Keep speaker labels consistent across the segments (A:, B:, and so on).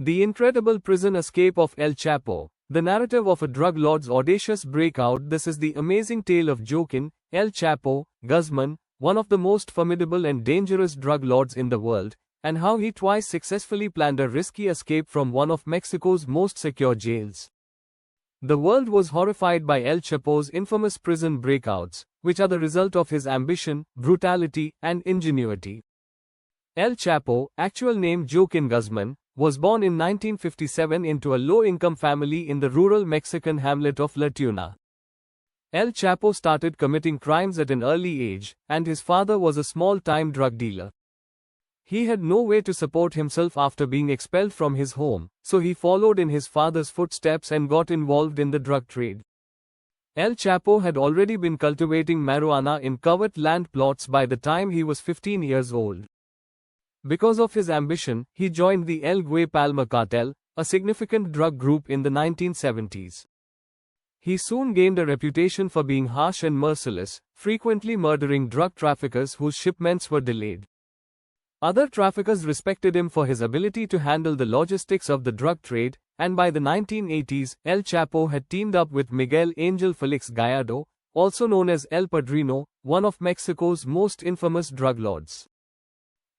A: The incredible prison escape of El Chapo, the narrative of a drug lord's audacious breakout. This is the amazing tale of Joaquin, El Chapo, Guzman, one of the most formidable and dangerous drug lords in the world, and how he twice successfully planned a risky escape from one of Mexico's most secure jails. The world was horrified by El Chapo's infamous prison breakouts, which are the result of his ambition, brutality, and ingenuity. El Chapo, actual name Joaquin Guzman, was born in 1957 into a low-income family in the rural Mexican hamlet of La Tuna. El Chapo started committing crimes at an early age, and his father was a small-time drug dealer. He had no way to support himself after being expelled from his home, so he followed in his father's footsteps and got involved in the drug trade. El Chapo had already been cultivating marijuana in covered land plots by the time he was 15 years old. Because of his ambition, he joined the El Güey Palma cartel, a significant drug group in the 1970s. He soon gained a reputation for being harsh and merciless, frequently murdering drug traffickers whose shipments were delayed. Other traffickers respected him for his ability to handle the logistics of the drug trade, and by the 1980s, El Chapo had teamed up with Miguel Angel Felix Gallardo, also known as El Padrino, one of Mexico's most infamous drug lords.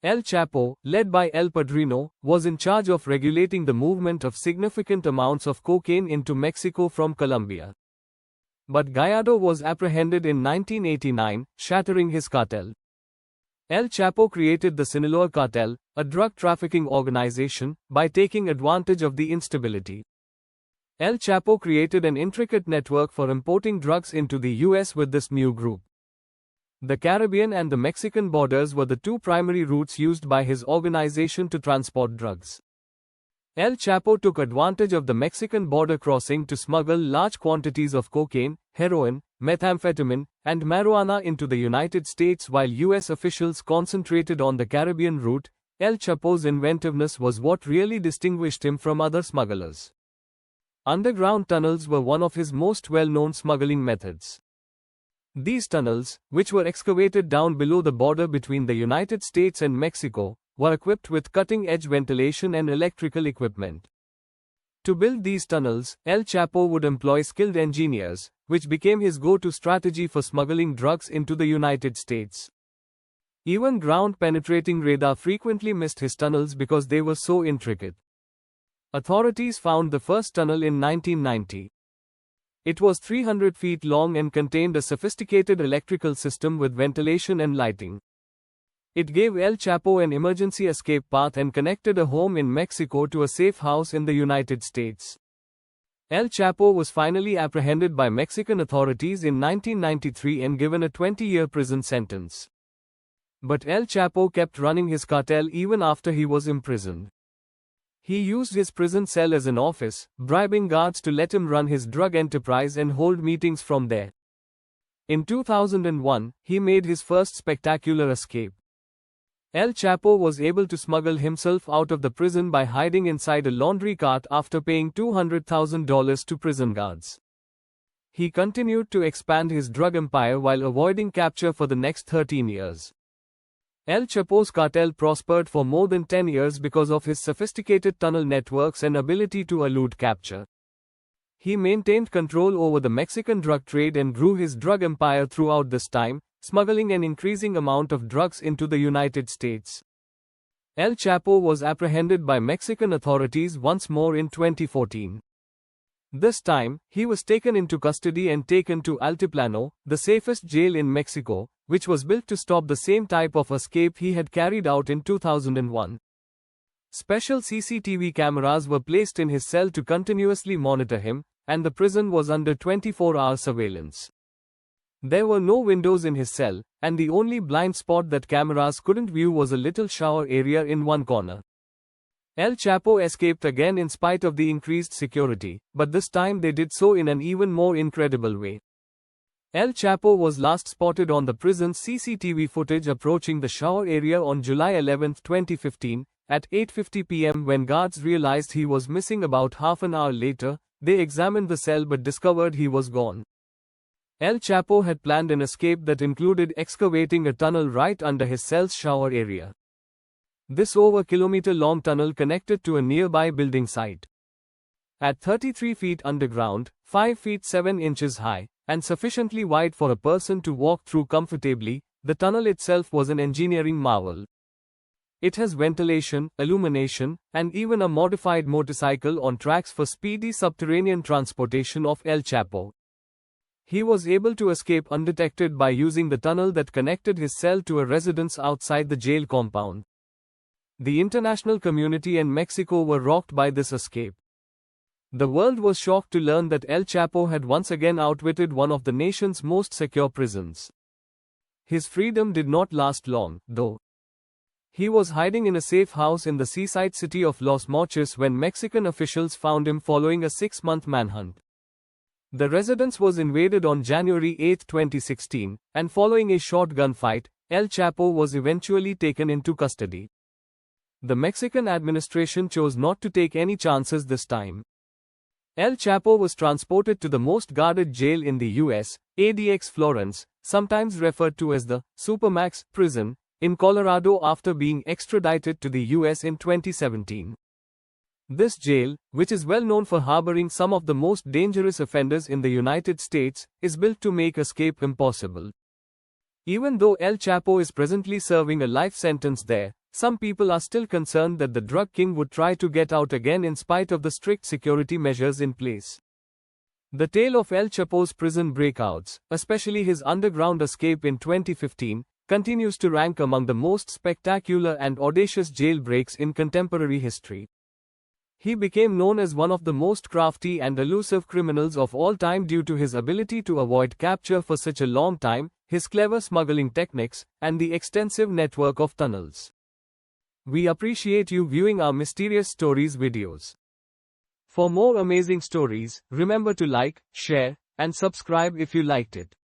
A: El Chapo, led by El Padrino, was in charge of regulating the movement of significant amounts of cocaine into Mexico from Colombia. But Gallardo was apprehended in 1989, shattering his cartel. El Chapo created the Sinaloa Cartel, a drug trafficking organization, by taking advantage of the instability. El Chapo created an intricate network for importing drugs into the US with this new group. The Caribbean and the Mexican borders were the two primary routes used by his organization to transport drugs. El Chapo took advantage of the Mexican border crossing to smuggle large quantities of cocaine, heroin, methamphetamine, and marijuana into the United States while US officials concentrated on the Caribbean route. El Chapo's inventiveness was what really distinguished him from other smugglers. Underground tunnels were one of his most well-known smuggling methods. These tunnels, which were excavated down below the border between the United States and Mexico, were equipped with cutting-edge ventilation and electrical equipment. To build these tunnels, El Chapo would employ skilled engineers, which became his go-to strategy for smuggling drugs into the United States. Even ground-penetrating radar frequently missed his tunnels because they were so intricate. Authorities found the first tunnel in 1990. It was 300 feet long and contained a sophisticated electrical system with ventilation and lighting. It gave El Chapo an emergency escape path and connected a home in Mexico to a safe house in the United States. El Chapo was finally apprehended by Mexican authorities in 1993 and given a 20-year prison sentence. But El Chapo kept running his cartel even after he was imprisoned. He used his prison cell as an office, bribing guards to let him run his drug enterprise and hold meetings from there. In 2001, he made his first spectacular escape. El Chapo was able to smuggle himself out of the prison by hiding inside a laundry cart after paying $200,000 to prison guards. He continued to expand his drug empire while avoiding capture for the next 13 years. El Chapo's cartel prospered for more than 10 years because of his sophisticated tunnel networks and ability to elude capture. He maintained control over the Mexican drug trade and grew his drug empire throughout this time, smuggling an increasing amount of drugs into the United States. El Chapo was apprehended by Mexican authorities once more in 2014. This time, he was taken into custody and taken to Altiplano, the safest jail in Mexico, which was built to stop the same type of escape he had carried out in 2001. Special CCTV cameras were placed in his cell to continuously monitor him, and the prison was under 24-hour surveillance. There were no windows in his cell, and the only blind spot that cameras couldn't view was a little shower area in one corner. El Chapo escaped again in spite of the increased security, but this time they did so in an even more incredible way. El Chapo was last spotted on the prison's CCTV footage approaching the shower area on July 11, 2015, at 8:50 p.m. When guards realized he was missing about half an hour later, they examined the cell but discovered he was gone. El Chapo had planned an escape that included excavating a tunnel right under his cell's shower area. This over-kilometer-long tunnel connected to a nearby building site. At 33 feet underground, 5 feet 7 inches high, and sufficiently wide for a person to walk through comfortably, the tunnel itself was an engineering marvel. It has ventilation, illumination, and even a modified motorcycle on tracks for speedy subterranean transportation of El Chapo. He was able to escape undetected by using the tunnel that connected his cell to a residence outside the jail compound. The international community and Mexico were rocked by this escape. The world was shocked to learn that El Chapo had once again outwitted one of the nation's most secure prisons. His freedom did not last long, though. He was hiding in a safe house in the seaside city of Los Mochis when Mexican officials found him following a 6-month manhunt. The residence was invaded on January 8, 2016, and following a short gunfight, El Chapo was eventually taken into custody. The Mexican administration chose not to take any chances this time. El Chapo was transported to the most guarded jail in the US, ADX Florence, sometimes referred to as the Supermax prison, in Colorado after being extradited to the US in 2017. This jail, which is well known for harboring some of the most dangerous offenders in the United States, is built to make escape impossible. Even though El Chapo is presently serving a life sentence there, some people are still concerned that the drug king would try to get out again in spite of the strict security measures in place. The tale of El Chapo's prison breakouts, especially his underground escape in 2015, continues to rank among the most spectacular and audacious jailbreaks in contemporary history. He became known as one of the most crafty and elusive criminals of all time due to his ability to avoid capture for such a long time, his clever smuggling techniques, and the extensive network of tunnels. We appreciate you viewing our Mysterious Stories videos. For more amazing stories, remember to like, share, and subscribe if you liked it.